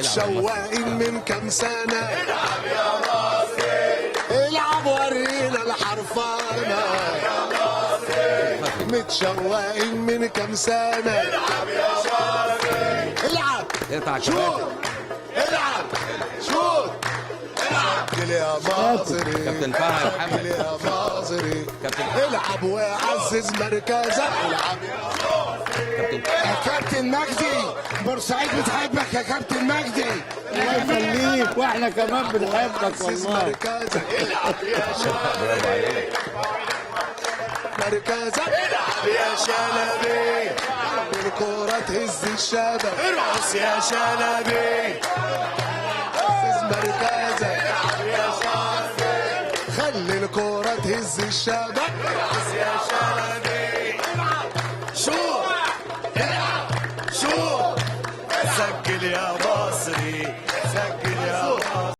متشوقين من كام سنة. العب يا مصري، العب ورينا الحرفانة. متشوقين من كام سنة. العب يا مصري، العب شوت، العب شوت، العب يا مصري. كابتن فرحة يا محمد. يا مصري العب وعزز مركزك. العب يا كابتن مجدي، بورسعيد بتحبك يا كابتن مجدي. الله يخليك، واحنا كمان بنحبك والله. مركزك. العب يا شلبي، مركزك. العب يا شلبي، بالكرة تهز الشبك. ارقص يا شلبي، هز مركزك. العب يا شلبي، خلي الكرة تهز الشبك. ارقص يا شلبي، شوت، العب شوت، سجل يا مصري، سجل يا مصري.